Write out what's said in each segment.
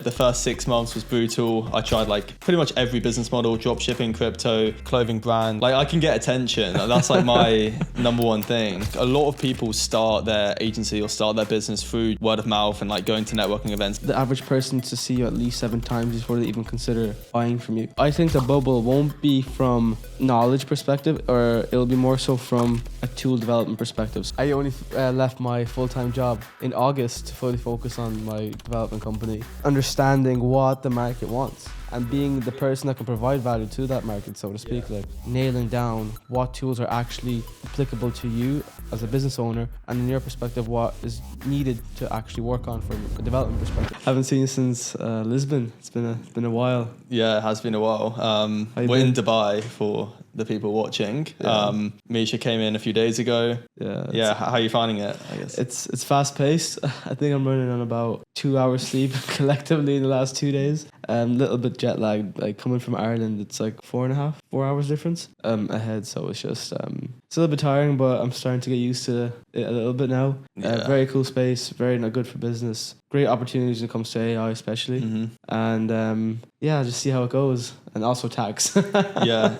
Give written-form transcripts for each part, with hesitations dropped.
The first 6 months was brutal. I tried like pretty much every business model, drop shipping, crypto, clothing brand. Like I can get attention. That's like my number one thing. A lot of people start their agency or start their business through word of mouth and like going to networking events. The average person to see you at least 7 times before they even consider buying from you. I think the bubble won't be from knowledge perspective, or it'll be more so from a tool development perspective. I only left my full-time job in August to fully focus on my development company. Understanding what the market wants and being the person that can provide value to that market, so to speak, like nailing down what tools are actually applicable to you as a business owner, and in your perspective, what is needed to actually work on from a development perspective. I haven't seen you since Lisbon. It's been a while. Yeah, it has been a while. We're in Dubai for the people watching. Yeah. Misha came in a few days ago. Yeah. How are you finding it, I guess? It's fast paced. I think I'm running on about 2 hours sleep collectively in the last 2 days. Little bit jet lagged. Like coming from Ireland, it's like 4 hours difference ahead. So it's just it's a little bit tiring, but I'm starting to get used to it a little bit now. Yeah. Very cool space, very not good for business. Great opportunities when it comes to AI, especially. Mm-hmm. And just see how it goes, and also tax. Yeah.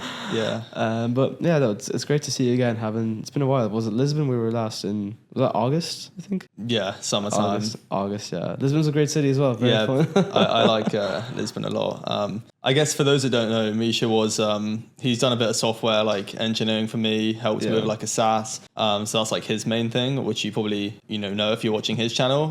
But yeah, no, it's great to see you again. It's been a while. Was it Lisbon? We were last in, was that August, I think? Yeah, summertime. August, yeah. Lisbon's a great city as well. Very fun. I like Lisbon a lot. I guess for those that don't know, Misha was he's done a bit of software like engineering for me, helped me with like a SaaS. So that's like his main thing, which you probably know if you're watching his channel.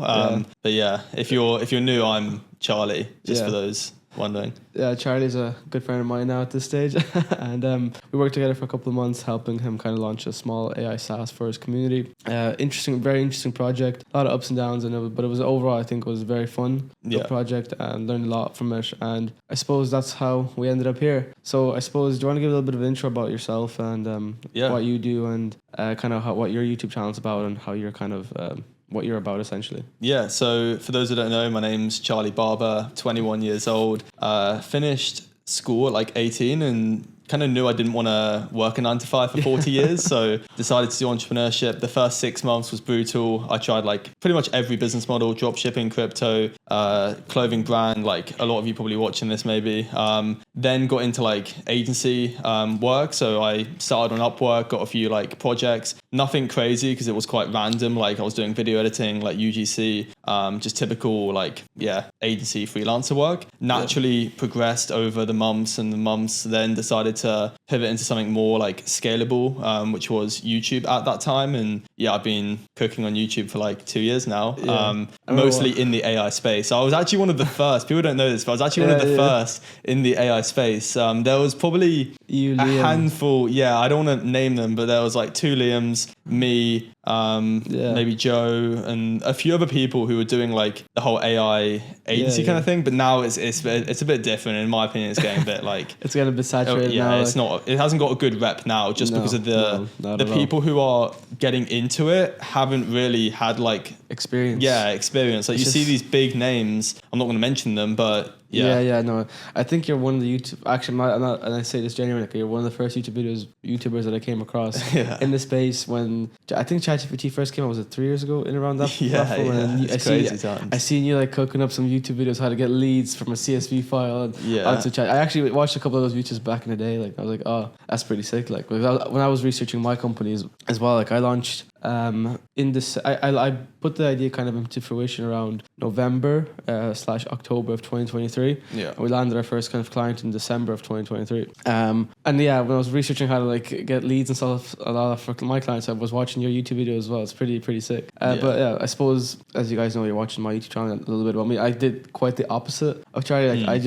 But yeah, if you're new, I'm Charlie. Just for those wondering. Yeah, Charlie's a good friend of mine now at this stage, and we worked together for a couple of months, helping him kind of launch a small AI SaaS for his community. Very interesting project. A lot of ups and downs, but it was overall, I think, it was a very fun project, and learned a lot from it. And I suppose that's how we ended up here. So I suppose, do you want to give a little bit of an intro about yourself and what you do, and kind of what your YouTube channel's about, and how you're kind of what you're about, essentially? Yeah, so for those who don't know, my name's Charlie Barber, 21 years old, finished school at like 18 and kind of knew I didn't want to work a 9 to 5 for 40 years, so decided to do entrepreneurship. The first 6 months was brutal. I tried like pretty much every business model, drop shipping, crypto, clothing brand, like a lot of you probably watching this maybe. Then got into like agency work, so I started on Upwork, got a few like projects, nothing crazy because it was quite random. Like I was doing video editing, like UGC, just typical like agency freelancer work. Naturally progressed over the months, and the months then decided to pivot into something more like scalable, which was YouTube at that time. And I've been cooking on YouTube for like 2 years now, mostly in the AI space. I was actually one of the first, people don't know this, but I was actually one of the first in the AI space. There was probably a handful, I don't want to name them, but there was like 2 Liams, me, maybe Joe, and a few other people who were doing like the whole AI agency kind of thing. But now it's a bit different. In my opinion, it's getting a bit like it's getting a bit saturated now. It's not. It hasn't got a good rep now, just because of the people who are getting into it haven't really had like experience. Experience. Like you see these big names. I'm not going to mention them, but. No. I think you're one of the and I say this genuinely, you're one of the first YouTubers that I came across in the space when I think ChatGPT first came out. Was it 3 years ago? In around that platform? It's crazy times. I seen you like cooking up some YouTube videos, how to get leads from a CSV file. And onto Chat. I actually watched a couple of those videos back in the day. Like I was like, oh, that's pretty sick. Like when I was researching my companies as well, like I launched in this. I put the idea kind of into fruition around November / October of 2023. And we landed our first kind of client in December of 2023. And when I was researching how to like get leads and stuff, a lot of for my clients, I was watching your YouTube video as well. It's pretty sick. But I suppose, as you guys know, you're watching my YouTube channel, a little bit about me. I did quite the opposite of Charlie. Like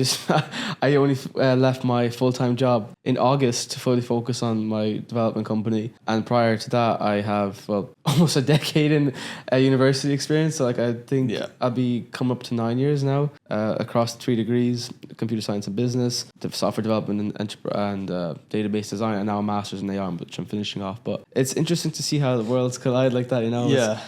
I only left my full-time job in August to fully focus on my development company. And prior to that, I have almost a decade in university experience. So like I think I'll be coming up to 9 years now across 3 degrees: computer science and business, software development and database design, and now a master's in AI, which I'm finishing off. But it's interesting to see how the worlds collide like that,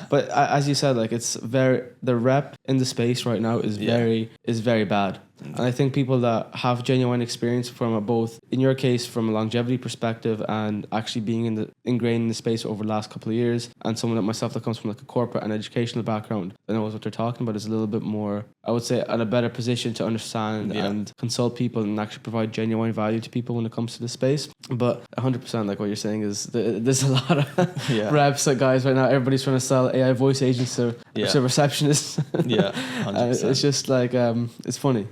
But as you said, like the rep in the space right now is very bad. And I think people that have genuine experience from both, in your case, from a longevity perspective and actually being ingrained in the space over the last couple of years, and someone like myself that comes from like a corporate and educational background that knows what they're talking about, is a little bit more, I would say, in a better position to understand and consult people and actually provide genuine value to people when it comes to the space. But 100%, like what you're saying, is there's a lot of reps, like guys right now, everybody's trying to sell AI voice agents to receptionists. Yeah, 100%. It's just like it's funny.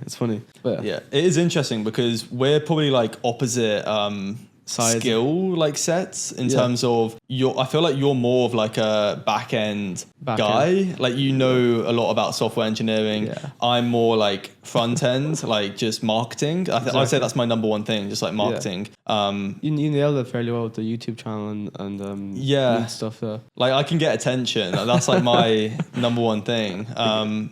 But yeah, it is interesting because we're probably like opposite skill like sets in terms of I feel like you're more of like a back end guy, like you know a lot about software engineering. I'm more like front end, like just marketing. I'd say that's my number one thing, just like marketing. You nailed it fairly well with the YouTube channel and stuff there. Like I can get attention. That's like my number one thing.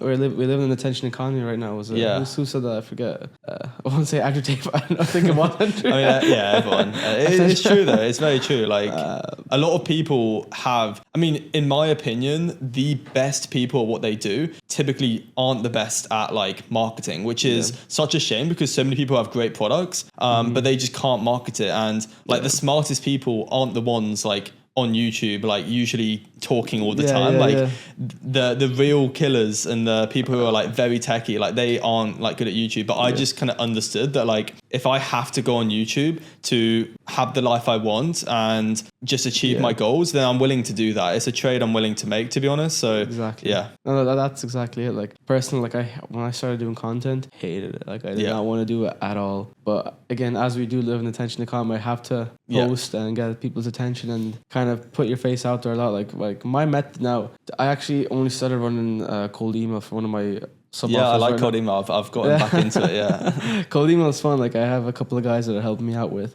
We live in an attention economy right now. Who said that? I forget. I won't say educator, but I don't think it was. Everyone. It's true though. It's very true. Like a lot of people have, I mean, in my opinion, the best people at what they do typically aren't the best at like marketing, which is such a shame because so many people have great products, but they just can't market it. And like the smartest people aren't the ones like on YouTube, like usually talking all the time. The real killers and the people who are like very techie, like they aren't like good at YouTube. But I just kind of understood that like if I have to go on YouTube to have the life I want and just achieve my goals, then I'm willing to do that. It's a trade I'm willing to make, to be honest. So no, that's exactly it. Like personally, like when I started doing content, hated it. Like I did not want to do it at all. But again, as we do live in the attention economy, I have to post and get people's attention and kind of put your face out there a lot. Like my method now, I actually only started running cold email for one of my I like cold email. I've gotten back into it. Cold email is fun. Like I have a couple of guys that are helping me out with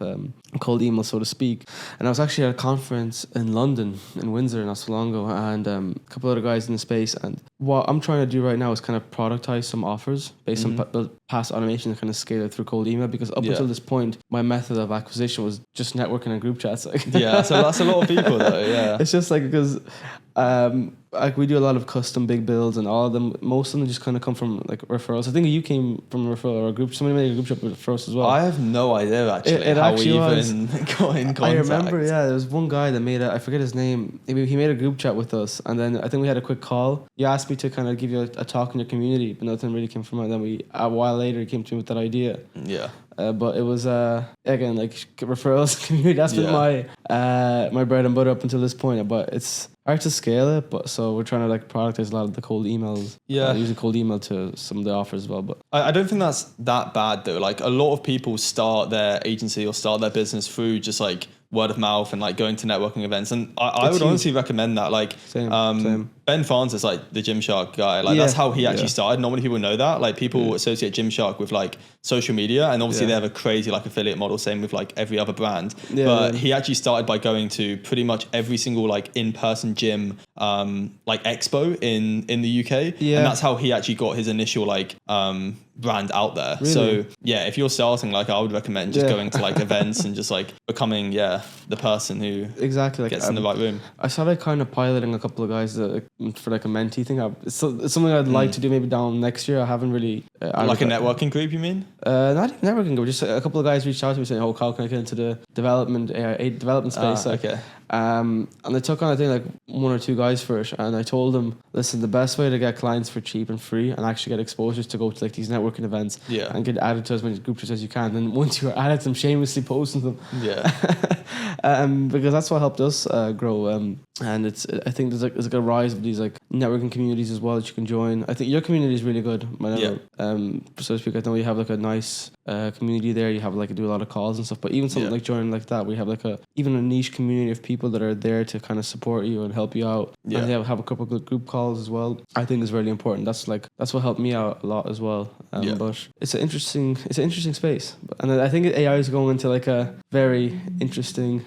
cold email, so to speak. And I was actually at a conference in London, in Windsor, not so long ago, and a couple other guys in the space. And what I'm trying to do right now is kind of productize some offers based on past automation and kind of scale it through cold email, because up until this point, my method of acquisition was just networking and group chats. Like so that's a lot of people though. Yeah, it's just like because. Like we do a lot of custom big builds, and all of them, most of them just kind of come from like referrals. I think you came from a referral or a group. Somebody made a group chat for us as well. I have no idea actually how we even got in contact. I remember, there was one guy that made I forget his name. He made a group chat with us, and then I think we had a quick call. You asked me to kind of give you a talk in your community, but nothing really came from it. And then a while later, he came to me with that idea. Yeah. But it was again like referrals community. That's been my bread and butter up until this point. But it's hard to scale it. But so we're trying to like productize a lot of the cold emails. Using cold email to some of the offers as well. But I don't think that's that bad though. Like a lot of people start their agency or start their business through just like word of mouth and like going to networking events, and I would honestly recommend that. Like same. Ben Francis, like the Gymshark guy, like that's how he actually started. Not many people know that. Like people associate Gymshark with like social media, and obviously they have a crazy like affiliate model, same with like every other brand. But he actually started by going to pretty much every single like in-person gym like expo in the UK, and that's how he actually got his initial like brand out there. Really? So if you're starting, like I would recommend just going to like events and just like becoming the person who gets in the right room. I started kind of piloting a couple of guys for like a mentee thing. It's something I'd like to do maybe down next year. I haven't really like a networking group, you mean? Not even networking group, just a couple of guys reached out to me saying, how can I get into the development space? Okay. And I took on, I think, like one or two guys for it, and I told them, listen, the best way to get clients for cheap and free and actually get exposure is to go to like these networking events and get added to as many group chats as you can. And once you're added to them, shamelessly posting them. Because that's what helped us grow. And I think there's like a rise of these like networking communities as well that you can join. I think your community is really good. So to speak, I know you have like a nice community there. You have like do a lot of calls and stuff. But even something like joining like that, we have like even a niche community of people that are there to kind of support you and help you out. And they have a couple of good group calls as well. I think is really important. That's what helped me out a lot as well. But it's an interesting space, and I think AI is going into like a very interesting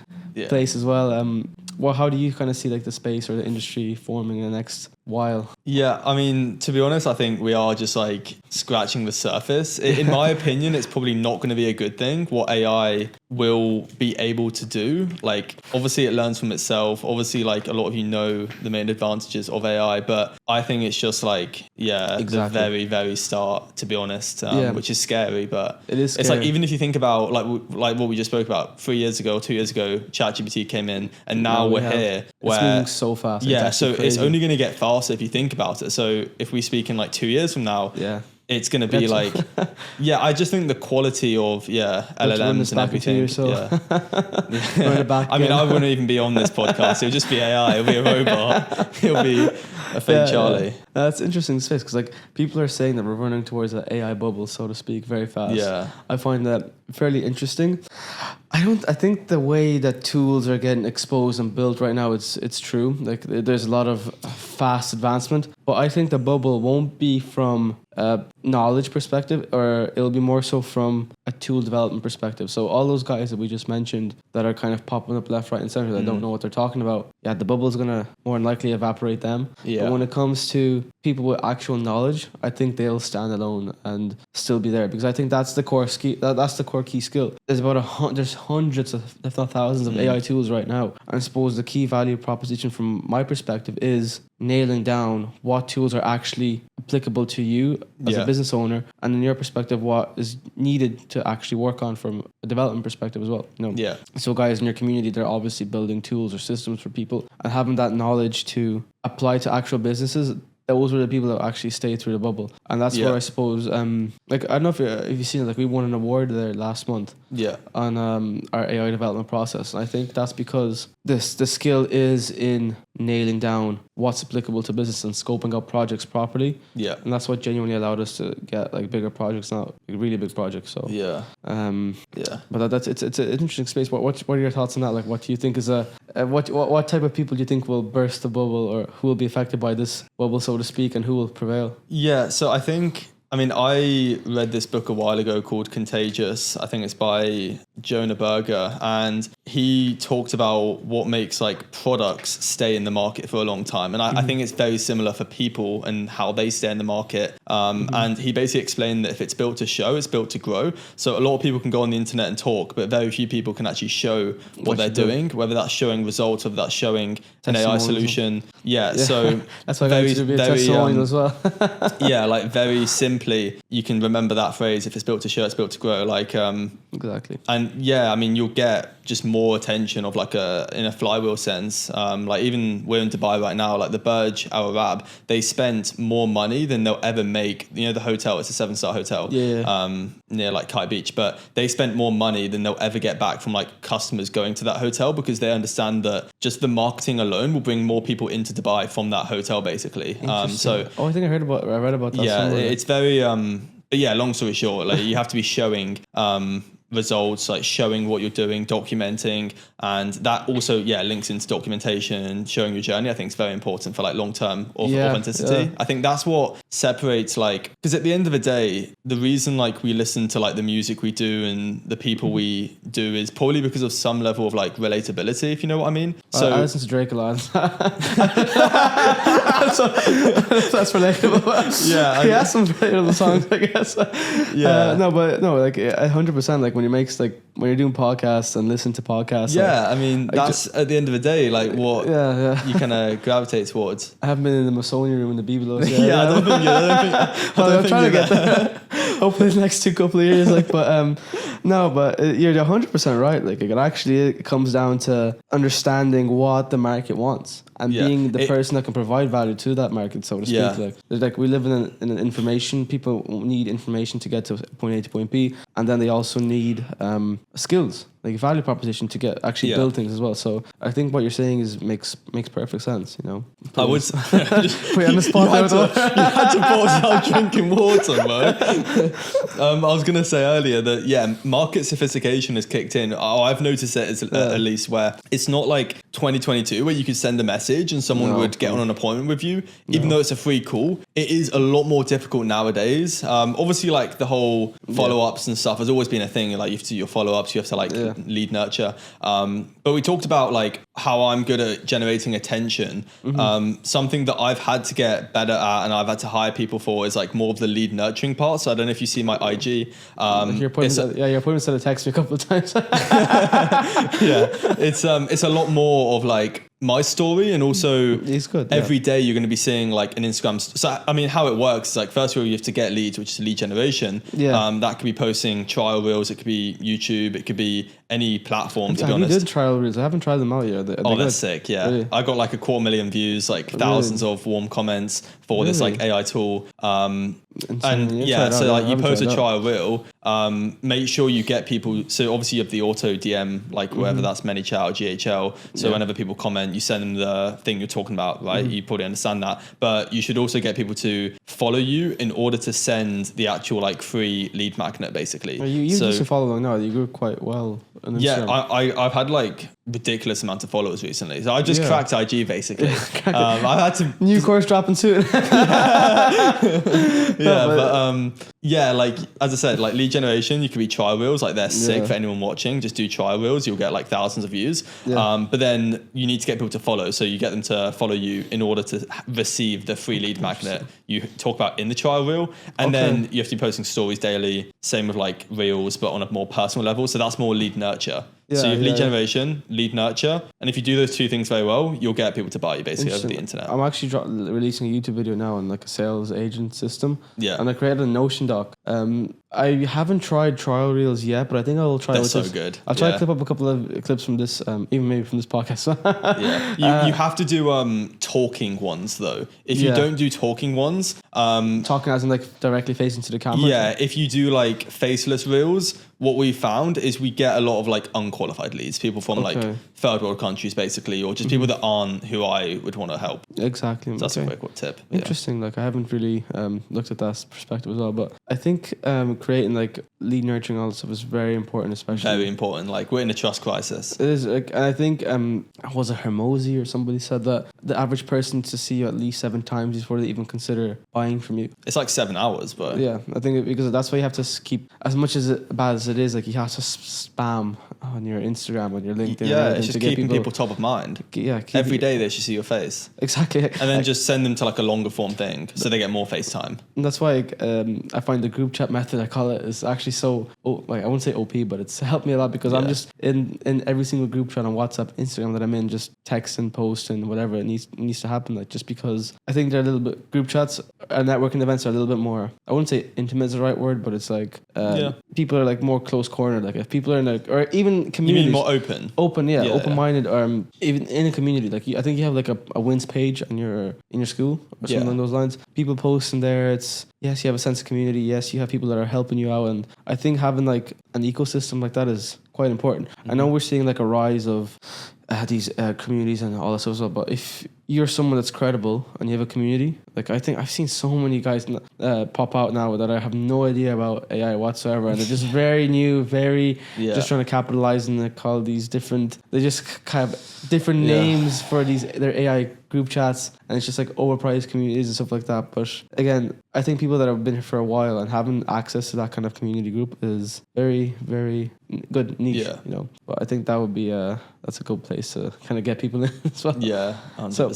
place as well. well, how do you kind of see like the space or the industry forming in the next while? Yeah, I mean, to be honest, I think we are just like scratching the surface. In my opinion, it's probably not going to be a good thing what AI will be able to do. Like, obviously it learns from itself. Obviously, like a lot of you know the main advantages of AI, but I think it's just like, the very, very start, to be honest, which is scary, but it is scary. It's like, even if you think about like what we just spoke about 3 years ago or 2 years ago, ChatGPT came in and now we're here. It's moving so fast. Yeah, so it's only going to get faster if you think about it. So if we speak in like 2 years from now, it's going to be like, I just think the quality of, LLMs and everything. I mean, I wouldn't even be on this podcast. It'll just be AI. It'll be a robot. It'll be a fake Charlie. Yeah. That's interesting space because like people are saying that we're running towards an AI bubble, so to speak, very fast. Yeah. I find that fairly interesting. I think the way that tools are getting exposed and built right now, it's true. Like there's a lot of fast advancement, but I think the bubble won't be from a knowledge perspective, or it'll be more so from a tool development perspective. So all those guys that we just mentioned that are kind of popping up left, right, and center that don't know what they're talking about, the bubble is gonna more than likely evaporate them. Yeah. But when it comes to people with actual knowledge, I think they'll stand alone and still be there, because I think that's the core skill. That's the core key skill. There's there's hundreds of, if not thousands, of AI tools right now. And I suppose the key value proposition from my perspective is nailing down what tools are actually applicable to you as a business owner, and in your perspective, what is needed to actually work on from a development perspective as well. So guys in your community, they're obviously building tools or systems for people, and having that knowledge to apply to actual businesses. Those were the people that actually stayed through the bubble, and that's where I suppose, like I don't know if you've seen it, like we won an award there last month, on our AI development process, and I think that's because the skill is in nailing down what's applicable to business and scoping out projects properly. And that's what genuinely allowed us to get like bigger projects now, like really big projects. So but that's it's an interesting space. What are your thoughts on that? Like, what do you think is what type of people do you think will burst the bubble, or who will be affected by this bubble, so to speak, and who will prevail? So I read this book a while ago called Contagious. I think it's by Jonah Berger, and he talked about what makes like products stay in the market for a long time. And I think it's very similar for people and how they stay in the market. And he basically explained that if it's built to show, it's built to grow. So a lot of people can go on the internet and talk, but very few people can actually show what they're doing, whether that's showing results, whether that's showing an AI solution. So that's why I got to be a testimonial as well. Like very simply, you can remember that phrase: if it's built to show, it's built to grow. Like exactly. And you'll get just more attention of like in a flywheel sense. Like even we're in Dubai right now, like the Burj Al Arab, they spent more money than they'll ever make. You know, the hotel, it's a 7-star hotel near like Kite Beach, but they spent more money than they'll ever get back from like customers going to that hotel, because they understand that just the marketing alone will bring more people into Dubai from that hotel, basically. I think I read about that. It's very long story short, like you have to be showing results, like showing what you're doing, documenting, and that also links into documentation and showing your journey. I think it's very important for like long-term authenticity. I think that's what separates, like, because at the end of the day, the reason like we listen to like the music we do and the people we do is probably because of some level of like relatability, if you know what I mean. So I listen to Drake a lot. That's relatable. Yeah, he has some relatable songs, I guess. Like 100%. Like when you're doing podcasts and listen to podcasts. That's at the end of the day, like what you kind of gravitate towards. I haven't been in the Masonic room in the Biblos yet. I don't think I'm trying to get there. Hopefully the next couple of years. You're 100% right. Like it comes down to understanding what the market wants and being the person that can provide value to that market, so to speak. Like we live in an information. People need information to get to point A to point B, and then they also need skills, like value proposition to get actually build things as well. So I think what you're saying makes perfect sense. You know, I would put you on the spot. You had to pause out drinking water, bro. I was gonna say earlier that market sophistication has kicked in. I've noticed it at least, where it's not like 2022 where you could send a message and someone would get on an appointment with you, even though it's a free call. It is a lot more difficult nowadays. Obviously, like the whole follow-ups and stuff has always been a thing. Like you have to do your follow-ups, you have to like lead nurture. But we talked about like how I'm good at generating attention. Something that I've had to get better at and I've had to hire people for is like more of the lead nurturing part. So I don't know if you see my IG. Your appointment said a text me a couple of times. It's a lot more of like my story, and also every day you're going to be seeing like an Instagram. So I mean, how it works is like, first of all, you have to get leads, which is lead generation. That could be posting trial reels, it could be YouTube, it could be any platform, to be honest. You did trial reels. I haven't tried them out yet. That's sick. Yeah. Really? I got like 250,000 views, like thousands of warm comments for this like AI tool. So like you post a trial reel, make sure you get people. So obviously you have the auto DM, like whether that's ManyChat or GHL. So whenever people comment, you send them the thing you're talking about, right? You probably understand that, but you should also get people to follow you in order to send the actual like free lead magnet, basically. You used to follow along now. You grew quite well. I've had like ridiculous amount of followers recently. So I just cracked IG basically. I've had to new course dropping soon. Like as I said, like lead generation, you could be trial reels, like they're sick for anyone watching. Just do trial reels, you'll get like thousands of views. But then you need to get people to follow, so you get them to follow you in order to receive the free lead magnet you talk about in the trial reel. And then you have to be posting stories daily, same with like reels, but on a more personal level. So that's more lead nurture. So you have lead generation, lead nurture, and if you do those two things very well, you'll get people to buy you basically over the internet. I'm actually releasing a YouTube video now on like a sales agent system. Yeah. And I created a Notion doc. I haven't tried trial reels yet, but I think I'll try. They're so good. I'll try to clip up a couple of clips from this, even maybe from this podcast. You have to do talking ones though. If you don't do talking ones, talking as in like directly facing to the camera. Yeah, if you do like faceless reels, what we found is we get a lot of like unqualified leads, people from like third world countries basically, or just people that aren't who I would want to help. Exactly. So that's a quick tip. Interesting. Like I haven't really looked at that perspective as well, but I think creating like lead nurturing, all this stuff is very important, especially. Very important. Like we're in a trust crisis. It is. Like, and I think was it Hermosi or somebody said that the average person to see you at least 7 times before they even consider buying from you. It's like 7 hours, but yeah, I think because that's why you have to keep, as much as bad as it is, like you have to spam on your Instagram, on your LinkedIn. Yeah, it's just keeping people top of mind. Every day they should see your face. Exactly. And then just send them to like a longer form thing so they get more face time. And that's why I find the group chat method, I call it, is actually so, like I wouldn't say OP, but it's helped me a lot because I'm just in every single group chat on WhatsApp, Instagram that I'm in, just text and post and whatever it needs to happen. Like just because I think they're a little bit, group chats and networking events are a little bit more, I wouldn't say intimate is the right word, but it's like people are like more close cornered. Like if people are in like, or even communities. You mean more open? Open-minded, or even in a community. Like I think you have like a wins page on your in your school or something along those lines. People post in there. It's yes, you have a sense of community. Yes, you have people that are helping you out, and I think having like an ecosystem like that is quite important. I know we're seeing like a rise of these communities and all that stuff as well, but if you're someone that's credible and you have a community, like I think I've seen so many guys pop out now that I have no idea about AI whatsoever, and they're just very new, just trying to capitalize and they call these different, they just kind of different names for their AI group chats, and it's just like overpriced communities and stuff like that. But again, I think people that have been here for a while and having access to that kind of community group is very, very good niche, you know. But I think that would be that's a good place to kind of get people in as well. Yeah, 100%.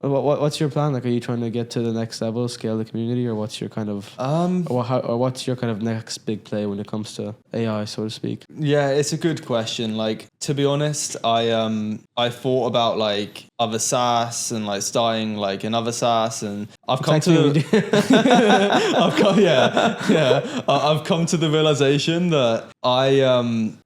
So, what's your plan? Like, are you trying to get to the next level, scale the community, or what's your kind of or what's your kind of next big play when it comes to AI, so to speak? Yeah, it's a good question. Like, to be honest, I thought about like other SaaS and like starting like another SaaS, and I've come to I've come to the realization that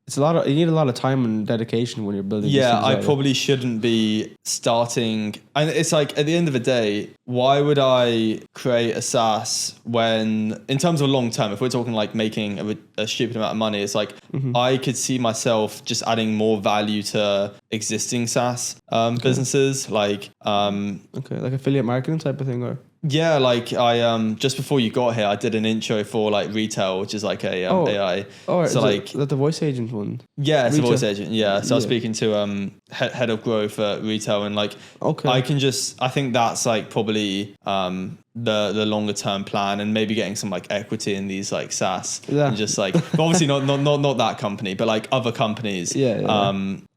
it's you need a lot of time and dedication when you're building. Yeah, I probably shouldn't be starting. And it's like at the end of the day, why would I create a SaaS when, in terms of long term, if we're talking like making a stupid amount of money, it's like I could see myself just adding more value to existing SaaS businesses, like like affiliate marketing type of thing, or. Yeah, like I just before you got here, I did an intro for like retail, which is like a AI. Oh, so like that the voice agent one? yeah, it's a Retail. voice agent. Yeah, so I was Yeah. speaking to head of growth at retail, and like Okay. I think that's like probably the longer term plan, and maybe getting some like equity in these like SaaS and just like but obviously not that company, but like other companies.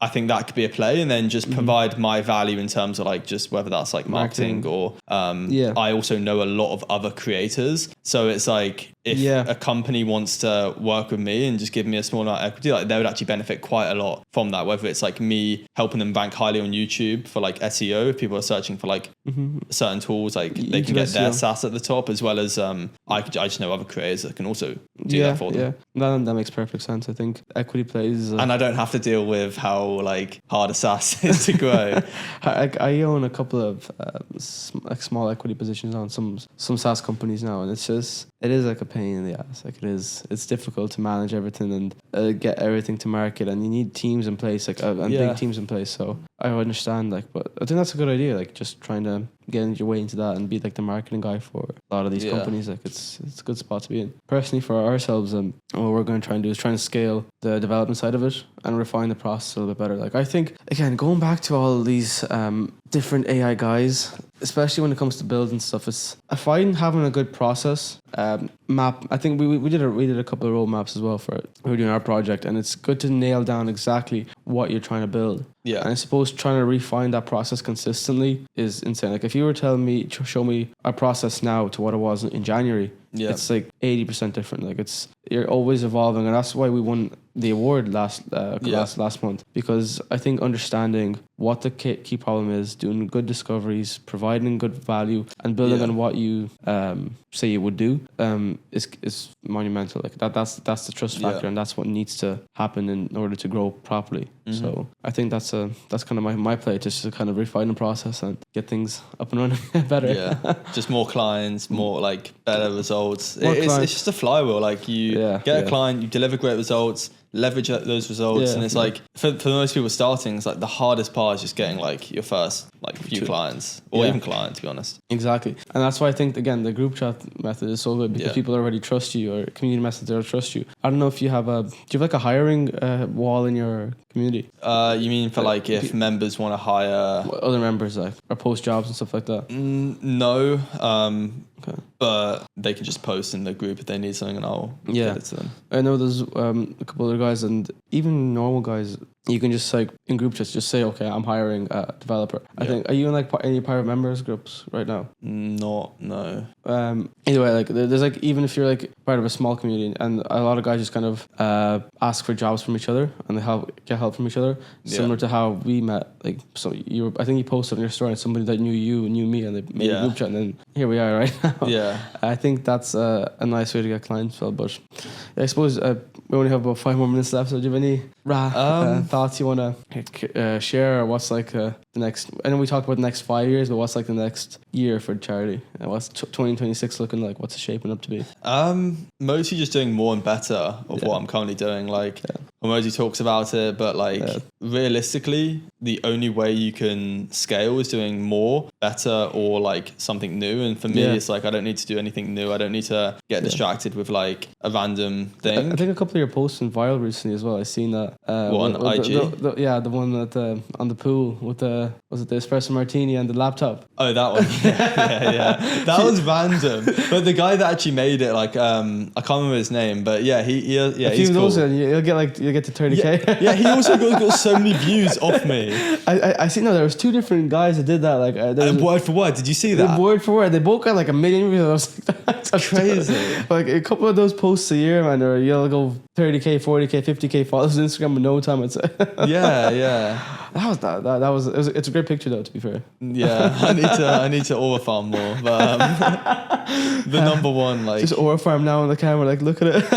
I think that could be a play, and then just provide my value in terms of like just whether that's like marketing or I also know a lot of other creators, so it's like if a company wants to work with me and just give me a small amount of equity, like they would actually benefit quite a lot from that, whether it's like me helping them rank highly on YouTube for like SEO, if people are searching for like certain tools, like they can get their SaaS at the top, as well as I just know other creators that can also do that for them. That makes perfect sense. I think equity plays and I don't have to deal with how like hard a SaaS is to grow. I own a couple of like small equity positions on some SaaS companies now, and it is like a pain in the ass. Like it's difficult to manage everything and get everything to market, and you need teams in place, like and big teams in place. So I understand, like, but I think that's a good idea. Like just trying to get your way into that and be like the marketing guy for a lot of these companies. Like it's a good spot to be in. Personally, for ourselves, what we're going to try and do is try and scale the development side of it and refine the process a little bit better. Like I think, again, going back to all these different AI guys, especially when it comes to building stuff, I find having a good process map. I think we did a couple of roadmaps as well for it. We were doing our project, and it's good to nail down exactly what you're trying to build. Yeah, and I suppose trying to refine that process consistently is insane. Like if you were telling me, show me a process now to what it was in January, it's like 80% different. Like you're always evolving, and that's why we won the award last month, because I think understanding what the key problem is, doing good discoveries, providing good value, and building on what you say you would do is monumental. Like that's the trust factor, and that's what needs to happen in order to grow properly. So I think that's kind of my play, just to kind of refine the process and get things up and running better. Yeah, just more clients, more like better results. It's just a flywheel. Like you get a client, you deliver great results, leverage those results, and it's like for most people starting, it's like the hardest part is just getting like your first like few clients or even client, to be honest. Exactly, and that's why I think again the group chat method is so good, because people already trust you, or community methods already trust you. I don't know if you have do you have like a hiring wall in your community? You mean for like if members want to hire other members, like, or post jobs and stuff like that? No. But they can just post in the group if they need something, and I'll get it to them. I know there's a couple other guys, and even normal guys, you can just like in group chats just say, okay, I'm hiring a developer. I think, are you in like any private members groups right now? No. Either way, like there's like, even if you're like part of a small community, and a lot of guys just kind of ask for jobs from each other, and they get help from each other, similar to how we met. Like, so I think you posted on your story, and somebody that knew you knew me, and they made a group chat, and then here we are right now. I think that's a nice way to get clients filled. But I suppose we only have about 5 more minutes left. So do you have any thoughts you want to share, or what's like the next? I know we talked about the next 5 years, but what's like the next year for charity? And what's 2026 looking like? What's it shaping up to be? Mostly just doing more and better of what I'm currently doing. Like Emoji talks about it, but like realistically, the only way you can scale is doing more, better, or like something new. And for me, it's like I don't need to do anything new. I don't need to get distracted with like a random thing. I think a couple of your posts went viral recently as well. I seen that. On IG? The one that on the pool with was it the espresso martini and the laptop? Oh, that one. Yeah. That was random. But the guy that actually made it, like I can't remember his name, but he's cool. You'll get to 30K. Yeah, he also got so many views off me. I see. No, there was 2 different guys that did that. Like word for word. Did you see that? Word for word. They both got like 1 million views. I was like, that's crazy. Like a couple of those posts a year, man, or you'll go 30K, 40K, 50K followers on Instagram in no time. It's It's a great picture though, to be fair. Yeah, I need to aura farm more, but the number one, like, just aura farm now on the camera, like, look at it.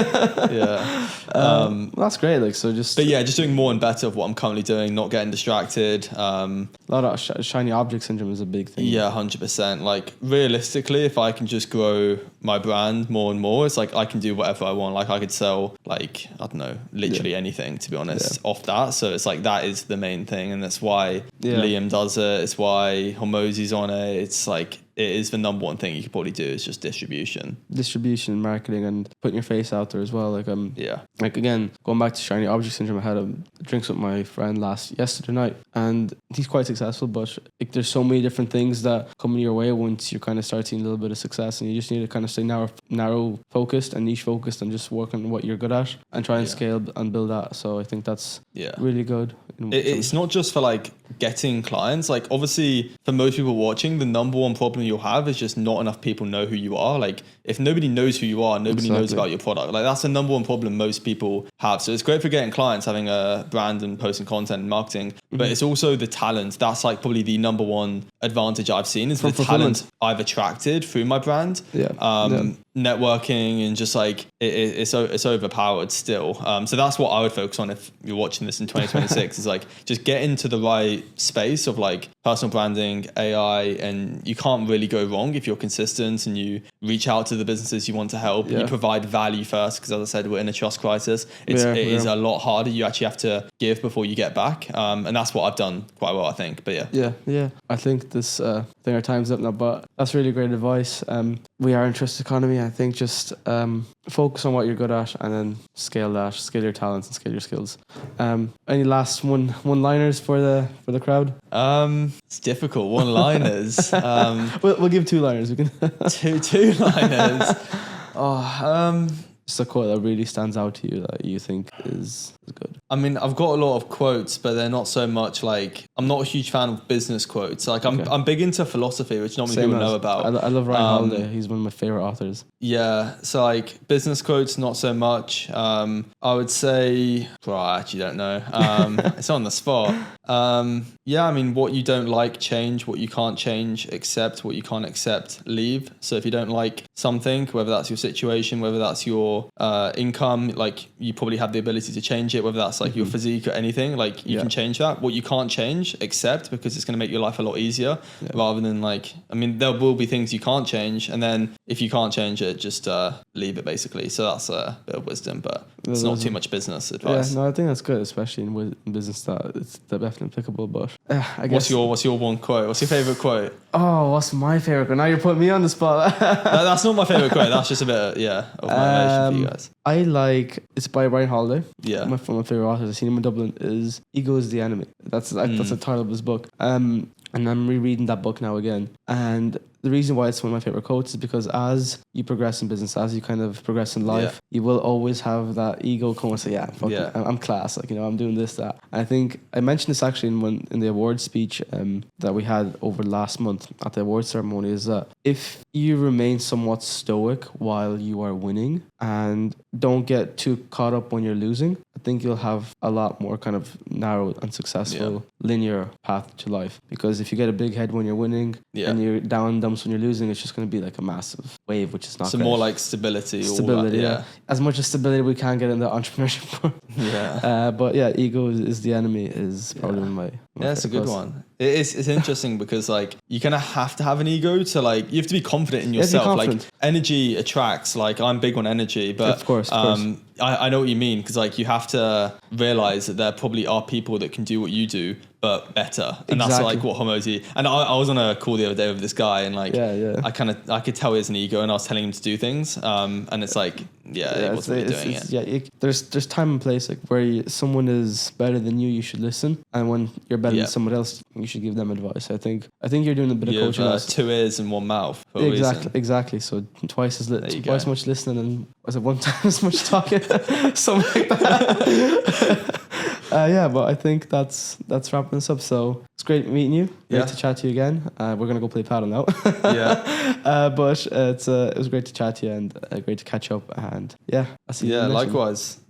That's great. Like, so just doing more and better of what I'm currently doing, not getting distracted. A lot of shiny object syndrome is a big thing. 100%. Like realistically, if I can just grow my brand more and more, it's like I can do whatever I want. Like I could sell, like, I don't know, literally anything, to be honest, off that. So it's like that is the main thing, and that's why Liam does it. It's why Hormozi's on it. It's like it is the number one thing you could probably do is just distribution, marketing, and putting your face out there as well. Like yeah. Like again, going back to shiny object syndrome, I had a drinks with my friend yesterday night, and he's quite successful. But like, there's so many different things that come your way once you kind of start seeing a little bit of success, and you just need to kind of stay narrow focused and niche focused, and just work on what you're good at and try and scale and build that. So I think that's really good. It's not just for like getting clients. Like obviously for most people watching, the number one problem you'll have is just not enough people know who you are. Like if nobody knows who you are, nobody knows about your product. Like that's the number one problem most people have. So it's great for getting clients, having a brand and posting content and marketing, but it's also the talent. That's like probably the number one advantage I've seen is the talent I've attracted through my brand. Networking and just like it's overpowered still. So that's what I would focus on if you're watching this in 2026 is like just get into the right space of like personal branding, AI, and you can't really go wrong if you're consistent and you reach out to the businesses you want to help. You provide value first, because as I said, we're in a trust crisis. It is a lot harder. You actually have to give before you get back, and that's what I've done quite well, I think. But yeah, I think this thing our time's up now, but that's really great advice. We are in trust economy. I think just focus on what you're good at and then scale your talents and scale your skills. Any last one-liners for the crowd? It's difficult. One-liners. We'll give two-liners. We can two-liners. Just a quote that really stands out to you that you think is good. I mean, I've got a lot of quotes, but they're not so much like, I'm not a huge fan of business quotes. Like I'm big into philosophy, which not many people know about. I love Ryan Holiday. He's one of my favorite authors. Yeah. So like business quotes, not so much. I would say, I actually don't know. It's on the spot. Yeah, I mean, what you don't like, change. What you can't change, accept. What you can't accept, leave. So if you don't like something, whether that's your situation, whether that's your income, like you probably have the ability to change it, whether that's like your physique or anything, like you can change that. What you can't change, accept, because it's going to make your life a lot easier rather than like, I mean, there will be things you can't change. And then if you can't change it, just leave it basically. So that's a bit of wisdom, but it's not too much business advice. Yeah, no, I think that's good, especially in business that it's definitely applicable. But I What's guess your one quote? What's your favorite quote? Oh, what's my favorite quote? Now you're putting me on the spot. That's not my favorite quote. That's just a bit of motivation for you guys. I like, it's by Ryan Holiday. Yeah. One of my favorite authors I've seen him in Dublin is Ego is the Enemy. That's the title of his book. And I'm rereading that book now again. And the reason why it's one of my favorite quotes is because as you progress in business, as you kind of progress in life, you will always have that ego come and say, I'm class, like, I'm doing this, that. And I think I mentioned this actually in the awards speech that we had over last month at the awards ceremony, is that if you remain somewhat stoic while you are winning and don't get too caught up when you're losing, I think you'll have a lot more kind of narrow and successful linear path to life. Because if you get a big head when you're winning and you're down dumps when you're losing, it's just going to be like a massive wave, which is not great. More like stability. Yeah. As much as stability we can get in the entrepreneurship. But yeah, ego is the enemy is probably one of my it's a good one. It's interesting because like you kind of have to have an ego to like, you have to be confident in yourself. Like energy attracts, like I'm big on energy, but of course. I know what you mean, because like you have to realize that there probably are people that can do what you do but better, and that's like what Homozy. And I was on a call the other day with this guy, and like I could tell he has an ego, and I was telling him to do things, and it's like it wasn't really doing it. There's time and place, like where someone is better than you should listen, and when you're better than someone else, you should give them advice. I think you're doing a bit of coaching. Two ears and one mouth. Exactly. So twice much listening and was it one time as much talking, something like that. But I think that's wrapping this up. So it's great meeting you. Great to chat to you again. We're gonna go play paddle now. But it was great to chat to you and great to catch up. And I'll see you. Likewise.